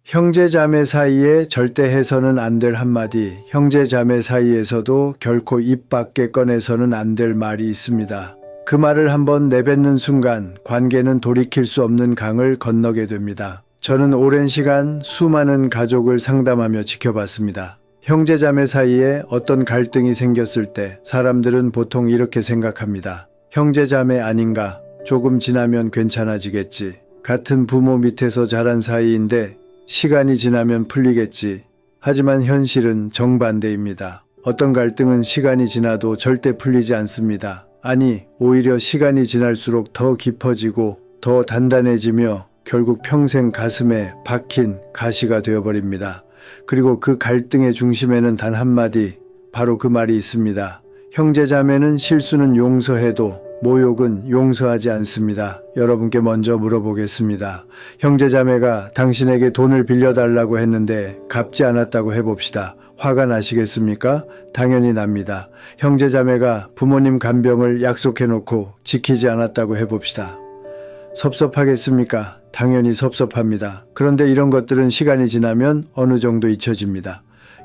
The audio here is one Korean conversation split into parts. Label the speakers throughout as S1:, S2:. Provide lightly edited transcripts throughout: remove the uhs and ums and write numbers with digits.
S1: 형제자매 사이에 절대 해서는 안 될 한마디, 형제자매 사이에서도 결코 입 밖에 꺼내서는 안 될 말이 있습니다. 그 말을 한번 내뱉는 순간 관계는 돌이킬 수 없는 강을 건너게 됩니다. 저는 오랜 시간 수많은 가족을 상담하며 지켜봤습니다. 형제자매 사이에 어떤 갈등이 생겼을 때 사람들은 보통 이렇게 생각합니다. 형제자매 아닌가? 조금 지나면 괜찮아지겠지. 같은 부모 밑에서 자란 사이인데 시간이 지나면 풀리겠지. 하지만 현실은 정반대입니다. 어떤 갈등은 시간이 지나도 절대 풀리지 않습니다. 아니, 오히려 시간이 지날수록 더 깊어지고 더 단단해지며 결국 평생 가슴에 박힌 가시가 되어버립니다. 그리고 그 갈등의 중심에는 단 한마디, 바로 그 말이 있습니다. 형제자매는 실수는 용서해도 모욕은 용서하지 않습니다. 여러분께 먼저 물어보겠습니다. 형제자매가 당신에게 돈을 빌려달라고 했는데 갚지 않았다고 해봅시다. 화가 나시겠습니까? 당연히 납니다. 형제자매가 부모님 간병을 약속해놓고 지키지 않았다고 해봅시다. 섭섭하겠습니까? 당연히 섭섭합니다. 그런데 이런 것들은 시간이 지나면 어느 정도 잊혀집니다.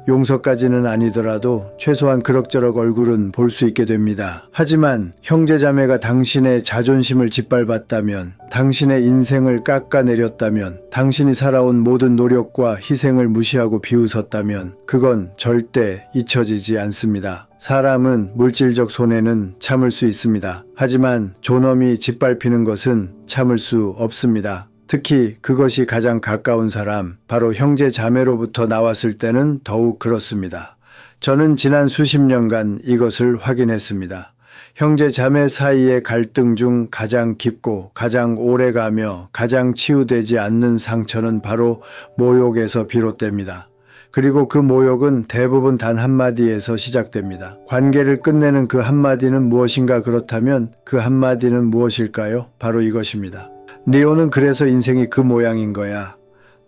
S1: 용서까지는 아니더라도 최소한 그럭저럭 얼굴은 볼 수 있게 됩니다. 하지만 형제자매가 당신의 자존심을 짓밟았다면, 당신의 인생을 깎아내렸다면, 당신이 살아온 모든 노력과 희생을 무시하고 비웃었다면 그건 절대 잊혀지지 않습니다. 사람은 물질적 손해는 참을 수 있습니다. 하지만 존엄이 짓밟히는 것은 참을 수 없습니다. 특히 그것이 가장 가까운 사람, 바로 형제 자매로부터 나왔을 때는 더욱 그렇습니다. 저는 지난 수십 년간 이것을 확인했습니다. 형제 자매 사이의 갈등 중 가장 깊고 가장 오래가며 가장 치유되지 않는 상처는 바로 모욕에서 비롯됩니다. 그리고 그 모욕은 대부분 단 한마디에서 시작됩니다. 관계를 끝내는 그 한마디는 무엇인가? 그렇다면 그 한마디는 무엇일까요? 바로 이것입니다. 네오는 그래서 인생이 그 모양인 거야.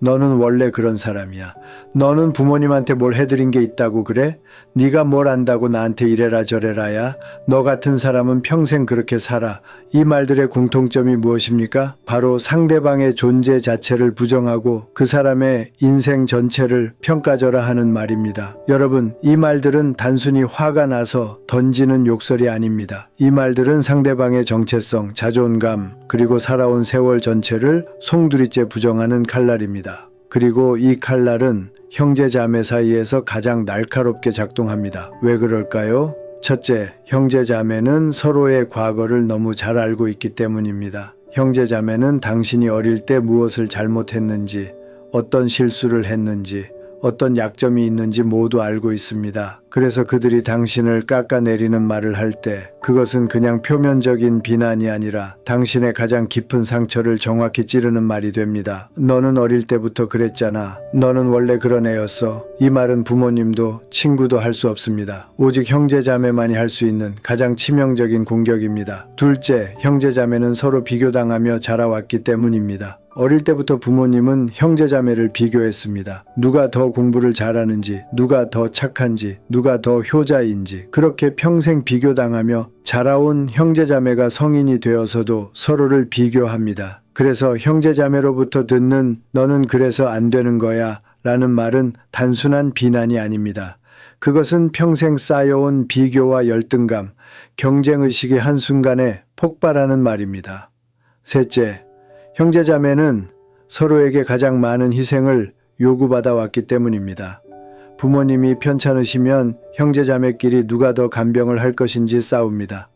S1: 너는 원래 그런 사람이야. 너는 부모님한테 뭘 해드린 게 있다고 그래? 네가 뭘 안다고 나한테 이래라 저래라야? 너 같은 사람은 평생 그렇게 살아. 이 말들의 공통점이 무엇입니까? 바로 상대방의 존재 자체를 부정하고 그 사람의 인생 전체를 평가절하 하는 말입니다. 여러분, 이 말들은 단순히 화가 나서 던지는 욕설이 아닙니다. 이 말들은 상대방의 정체성, 자존감, 그리고 살아온 세월 전체를 송두리째 부정하는 칼날입니다. 그리고 이 칼날은 형제 자매 사이에서 가장 날카롭게 작동합니다. 왜 그럴까요? 첫째, 형제 자매는 서로의 과거를 너무 잘 알고 있기 때문입니다. 형제 자매는 당신이 어릴 때 무엇을 잘못했는지, 어떤 실수를 했는지, 어떤 약점이 있는지 모두 알고 있습니다. 그래서 그들이 당신을 깎아내리는 말을 할 때 그것은 그냥 표면적인 비난이 아니라 당신의 가장 깊은 상처를 정확히 찌르는 말이 됩니다. 너는 어릴 때부터 그랬잖아. 너는 원래 그런 애였어. 이 말은 부모님도 친구도 할 수 없습니다. 오직 형제자매만이 할 수 있는 가장 치명적인 공격입니다. 둘째, 형제자매는 서로 비교당하며 자라왔기 때문입니다. 어릴 때부터 부모님은 형제자매를 비교했습니다. 누가 더 공부를 잘하는지, 누가 더 착한지, 누가 더 효자인지, 그렇게 평생 비교당하며 자라온 형제자매가 성인이 되어서도 서로를 비교합니다. 그래서 형제자매로부터 듣는 너는 그래서 안 되는 거야 라는 말은 단순한 비난이 아닙니다. 그것은 평생 쌓여온 비교와 열등감, 경쟁의식이 한순간에 폭발하는 말입니다. 셋째, 형제자매는 서로에게 가장 많은 희생을 요구받아 왔기 때문입니다. 부모님이 편찮으시면 형제자매끼리 누가 더 간병을 할 것인지 싸웁니다.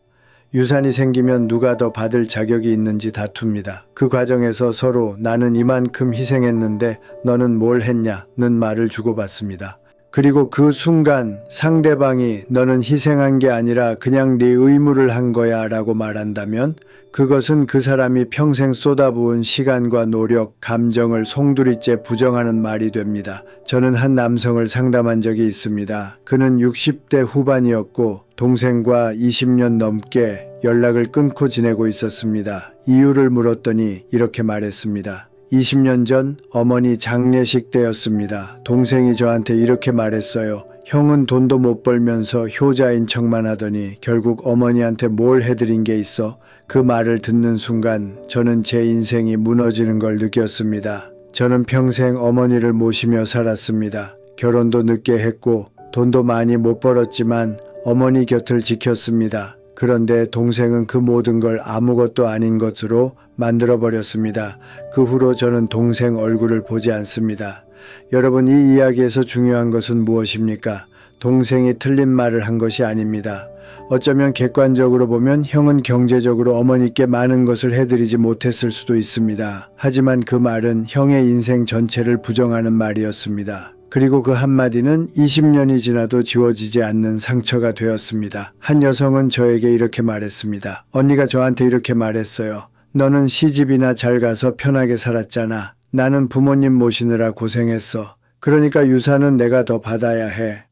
S1: 유산이 생기면 누가 더 받을 자격이 있는지 다툽니다. 그 과정에서 서로 나는 이만큼 희생했는데 너는 뭘 했냐는 말을 주고받습니다. 그리고 그 순간 상대방이 너는 희생한 게 아니라 그냥 네 의무를 한 거야 라고 말한다면 그것은 그 사람이 평생 쏟아부은 시간과 노력, 감정을 송두리째 부정하는 말이 됩니다. 저는 한 남성을 상담한 적이 있습니다. 그는 60대 후반이었고 동생과 20년 넘게 연락을 끊고 지내고 있었습니다. 이유를 물었더니 이렇게 말했습니다. 20년 전 어머니 장례식 때였습니다. 동생이 저한테 이렇게 말했어요. 형은 돈도 못 벌면서 효자인 척만 하더니 결국 어머니한테 뭘 해드린 게 있어? 그 말을 듣는 순간 저는 제 인생이 무너지는 걸 느꼈습니다. 저는 평생 어머니를 모시며 살았습니다. 결혼도 늦게 했고 돈도 많이 못 벌었지만 어머니 곁을 지켰습니다. 그런데 동생은 그 모든 걸 아무것도 아닌 것으로 만들어버렸습니다. 그 후로 저는 동생 얼굴을 보지 않습니다. 여러분, 이 이야기에서 중요한 것은 무엇입니까? 동생이 틀린 말을 한 것이 아닙니다. 어쩌면 객관적으로 보면 형은 경제적으로 어머니께 많은 것을 해드리지 못했을 수도 있습니다. 하지만 그 말은 형의 인생 전체를 부정하는 말이었습니다. 그리고 그 한마디는 20년이 지나도 지워지지 않는 상처가 되었습니다. 한 여성은 저에게 이렇게 말했습니다. 언니가 저한테 이렇게 말했어요. 너는 시집이나 잘 가서 편하게 살았잖아. 나는 부모님 모시느라 고생했어. 그러니까 유산은 내가 더 받아야 해.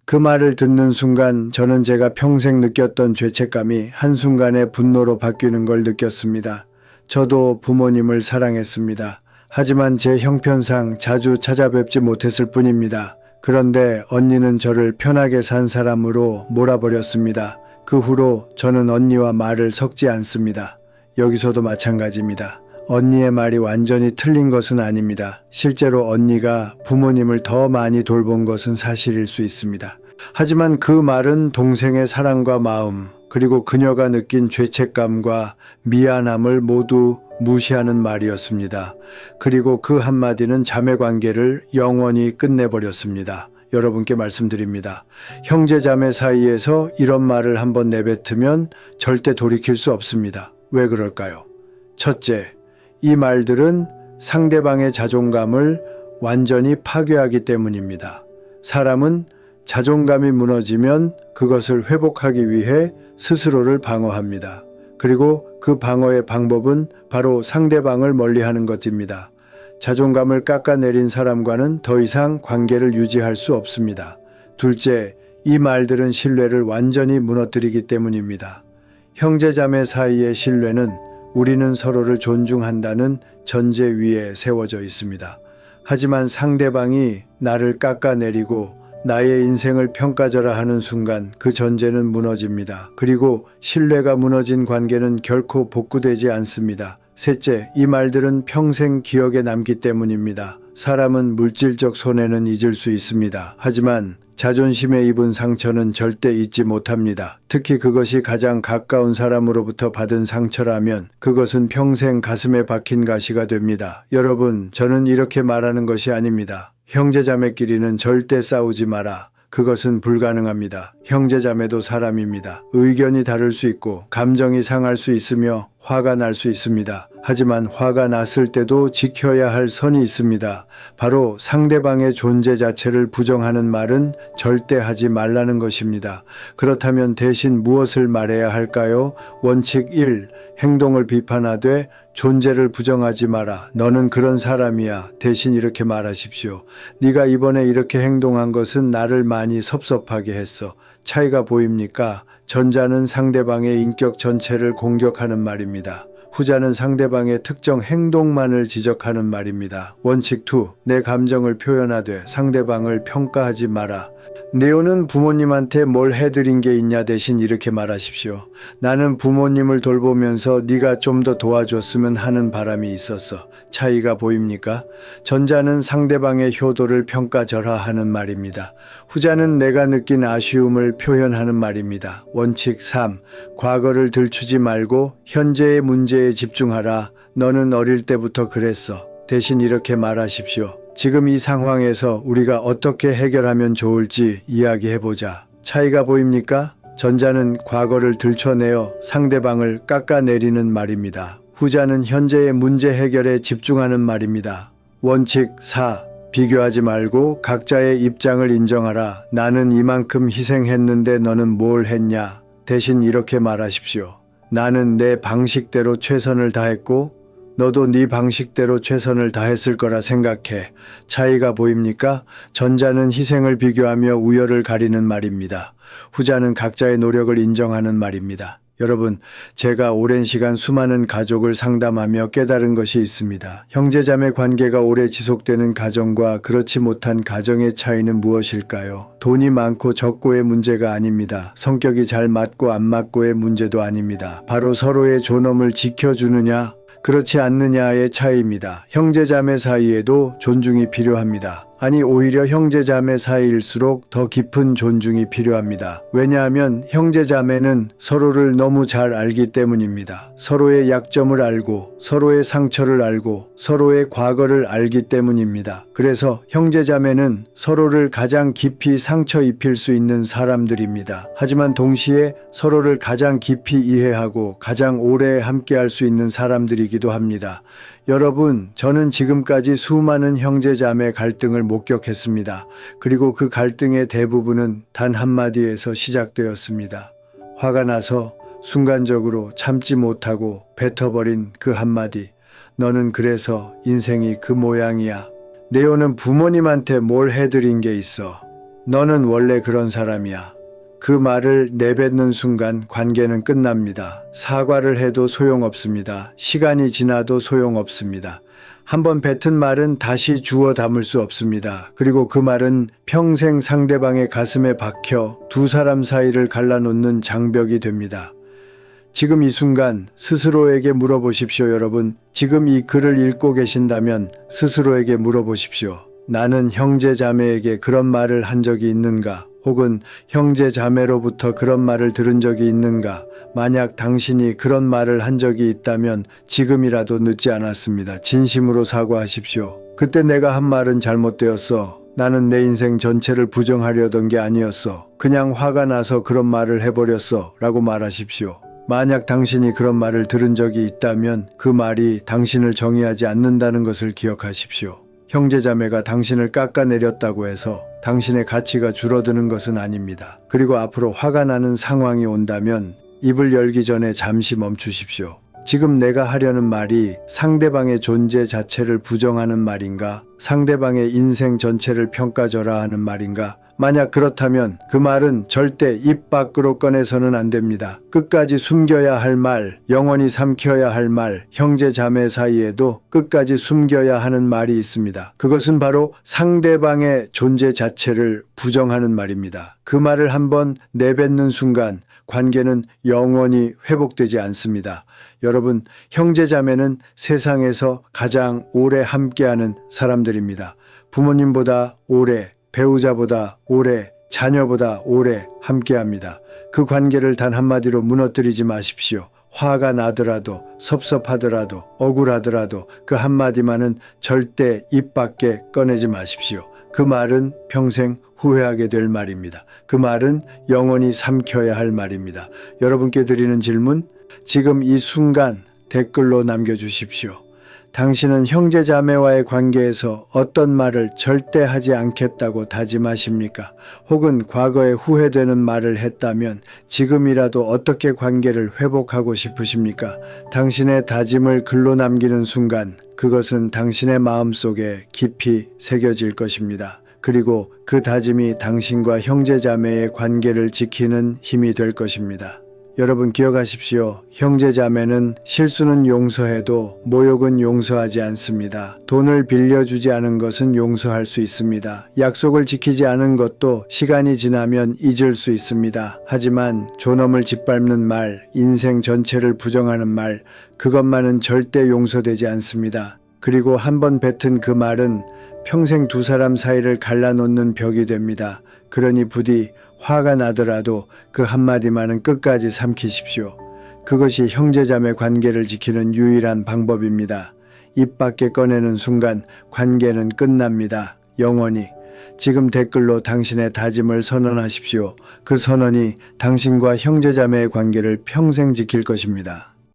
S1: 그 말을 듣는 순간 저는 제가 평생 느꼈던 죄책감이 한순간에 분노로 바뀌는 걸 느꼈습니다. 저도 부모님을 사랑했습니다. 하지만 제 형편상 자주 찾아뵙지 못했을 뿐입니다. 그런데 언니는 저를 편하게 산 사람으로 몰아버렸습니다. 그 후로 저는 언니와 말을 섞지 않습니다. 여기서도 마찬가지입니다. 언니의 말이 완전히 틀린 것은 아닙니다. 실제로 언니가 부모님을 더 많이 돌본 것은 사실일 수 있습니다. 하지만 그 말은 동생의 사랑과 마음, 그리고 그녀가 느낀 죄책감과 미안함을 모두 무시하는 말이었습니다. 그리고 그 한마디는 자매 관계를 영원히 끝내버렸습니다. 여러분께 말씀드립니다. 형제 자매 사이에서 이런 말을 한번 내뱉으면 절대 돌이킬 수 없습니다. 왜 그럴까요? 첫째, 이 말들은 상대방의 자존감을 완전히 파괴하기 때문입니다. 사람은 자존감이 무너지면 그것을 회복하기 위해 스스로를 방어합니다. 그리고 그 방어의 방법은 바로 상대방을 멀리하는 것입니다. 자존감을 깎아내린 사람과는 더 이상 관계를 유지할 수 없습니다. 둘째, 이 말들은 신뢰를 완전히 무너뜨리기 때문입니다. 형제자매 사이의 신뢰는 우리는 서로를 존중한다는 전제 위에 세워져 있습니다. 하지만 상대방이 나를 깎아내리고 나의 인생을 평가절하 하는 순간 그 전제는 무너집니다. 그리고 신뢰가 무너진 관계는 결코 복구되지 않습니다. 셋째, 이 말들은 평생 기억에 남기 때문입니다. 사람은 물질적 손해는 잊을 수 있습니다. 하지만 자존심에 입은 상처는 절대 잊지 못합니다. 특히 그것이 가장 가까운 사람으로부터 받은 상처라면 그것은 평생 가슴에 박힌 가시가 됩니다. 여러분, 저는 이렇게 말하는 것이 아닙니다. 형제자매끼리는 절대 싸우지 마라. 그것은 불가능합니다. 형제자매도 사람입니다. 의견이 다를 수 있고 감정이 상할 수 있으며 화가 날 수 있습니다. 하지만 화가 났을 때도 지켜야 할 선이 있습니다. 바로 상대방의 존재 자체를 부정하는 말은 절대 하지 말라는 것입니다. 그렇다면 대신 무엇을 말해야 할까요? 원칙 1. 행동을 비판하되 존재를 부정하지 마라. 너는 그런 사람이야. 대신 이렇게 말하십시오. 네가 이번에 이렇게 행동한 것은 나를 많이 섭섭하게 했어. 차이가 보입니까? 전자는 상대방의 인격 전체를 공격하는 말입니다. 후자는 상대방의 특정 행동만을 지적하는 말입니다. 원칙 2. 내 감정을 표현하되 상대방을 평가하지 마라. 네오는 부모님한테 뭘 해드린 게 있냐 대신 이렇게 말하십시오. 나는 부모님을 돌보면서 네가 좀 더 도와줬으면 하는 바람이 있었어. 차이가 보입니까? 전자는 상대방의 효도를 평가절하하는 말입니다. 후자는 내가 느낀 아쉬움을 표현하는 말입니다. 원칙 3. 과거를 들추지 말고 현재의 문제에 집중하라. 너는 어릴 때부터 그랬어. 대신 이렇게 말하십시오. 지금 이 상황에서 우리가 어떻게 해결하면 좋을지 이야기해보자. 차이가 보입니까? 전자는 과거를 들춰내어 상대방을 깎아내리는 말입니다. 후자는 현재의 문제 해결에 집중하는 말입니다. 원칙 4. 비교하지 말고 각자의 입장을 인정하라. 나는 이만큼 희생했는데 너는 뭘 했냐? 대신 이렇게 말하십시오. 나는 내 방식대로 최선을 다했고 너도 네 방식대로 최선을 다했을 거라 생각해. 차이가 보입니까? 전자는 희생을 비교하며 우열을 가리는 말입니다. 후자는 각자의 노력을 인정하는 말입니다. 여러분, 제가 오랜 시간 수많은 가족을 상담하며 깨달은 것이 있습니다. 형제자매 관계가 오래 지속되는 가정과 그렇지 못한 가정의 차이는 무엇일까요? 돈이 많고 적고의 문제가 아닙니다. 성격이 잘 맞고 안 맞고의 문제도 아닙니다. 바로 서로의 존엄을 지켜주느냐, 그렇지 않느냐의 차이입니다. 형제자매 사이에도 존중이 필요합니다. 아니, 오히려 형제자매 사이일수록 더 깊은 존중이 필요합니다. 왜냐하면 형제자매는 서로를 너무 잘 알기 때문입니다. 서로의 약점을 알고, 서로의 상처를 알고, 서로의 과거를 알기 때문입니다. 그래서 형제자매는 서로를 가장 깊이 상처 입힐 수 있는 사람들입니다. 하지만 동시에 서로를 가장 깊이 이해하고 가장 오래 함께할 수 있는 사람들이기도 합니다. 여러분, 저는 지금까지 수많은 형제자매 갈등을 목격했습니다. 그리고 그 갈등의 대부분은 단 한마디에서 시작되었습니다. 화가 나서 순간적으로 참지 못하고 뱉어버린 그 한마디. 너는 그래서 인생이 그 모양이야. 네오는 부모님한테 뭘 해드린 게 있어. 너는 원래 그런 사람이야. 그 말을 내뱉는 순간 관계는 끝납니다. 사과를 해도 소용없습니다. 시간이 지나도 소용없습니다. 한번 뱉은 말은 다시 주워 담을 수 없습니다. 그리고 그 말은 평생 상대방의 가슴에 박혀 두 사람 사이를 갈라놓는 장벽이 됩니다. 지금 이 순간 스스로에게 물어보십시오, 여러분. 지금 이 글을 읽고 계신다면 스스로에게 물어보십시오. 나는 형제 자매에게 그런 말을 한 적이 있는가? 혹은 형제 자매로부터 그런 말을 들은 적이 있는가? 만약 당신이 그런 말을 한 적이 있다면 지금이라도 늦지 않았습니다. 진심으로 사과하십시오. 그때 내가 한 말은 잘못되었어. 나는 내 인생 전체를 부정하려던 게 아니었어. 그냥 화가 나서 그런 말을 해버렸어. 라고 말하십시오. 만약 당신이 그런 말을 들은 적이 있다면 그 말이 당신을 정의하지 않는다는 것을 기억하십시오. 형제자매가 당신을 깎아내렸다고 해서 당신의 가치가 줄어드는 것은 아닙니다. 그리고 앞으로 화가 나는 상황이 온다면 입을 열기 전에 잠시 멈추십시오. 지금 내가 하려는 말이 상대방의 존재 자체를 부정하는 말인가? 상대방의 인생 전체를 평가절하하는 말인가? 만약 그렇다면 그 말은 절대 입 밖으로 꺼내서는 안 됩니다. 끝까지 숨겨야 할 말, 영원히 삼켜야 할 말, 형제 자매 사이에도 끝까지 숨겨야 하는 말이 있습니다. 그것은 바로 상대방의 존재 자체를 부정하는 말입니다. 그 말을 한번 내뱉는 순간 관계는 영원히 회복되지 않습니다. 여러분, 형제 자매는 세상에서 가장 오래 함께하는 사람들입니다. 부모님보다 오래, 배우자보다 오래, 자녀보다 오래 함께합니다. 그 관계를 단 한마디로 무너뜨리지 마십시오. 화가 나더라도, 섭섭하더라도, 억울하더라도 그 한마디만은 절대 입 밖에 꺼내지 마십시오. 그 말은 평생 후회하게 될 말입니다. 그 말은 영원히 삼켜야 할 말입니다. 여러분께 드리는 질문, 지금 이 순간 댓글로 남겨주십시오. 당신은 형제자매와의 관계에서 어떤 말을 절대 하지 않겠다고 다짐하십니까? 혹은 과거에 후회되는 말을 했다면 지금이라도 어떻게 관계를 회복하고 싶으십니까? 당신의 다짐을 글로 남기는 순간 그것은 당신의 마음속에 깊이 새겨질 것입니다. 그리고 그 다짐이 당신과 형제자매의 관계를 지키는 힘이 될 것입니다. 여러분 기억하십시오. 형제자매는 실수는 용서해도 모욕은 용서하지 않습니다. 돈을 빌려주지 않은 것은 용서할 수 있습니다. 약속을 지키지 않은 것도 시간이 지나면 잊을 수 있습니다. 하지만 존엄을 짓밟는 말, 인생 전체를 부정하는 말, 그것만은 절대 용서되지 않습니다. 그리고 한번 뱉은 그 말은 평생 두 사람 사이를 갈라놓는 벽이 됩니다. 그러니 부디 화가 나더라도 그 한마디만은 끝까지 삼키십시오. 그것이 형제자매 관계를 지키는 유일한 방법입니다. 입 밖에 꺼내는 순간 관계는 끝납니다. 영원히. 지금 댓글로 당신의 다짐을 선언하십시오. 그 선언이 당신과 형제자매의 관계를 평생 지킬 것입니다.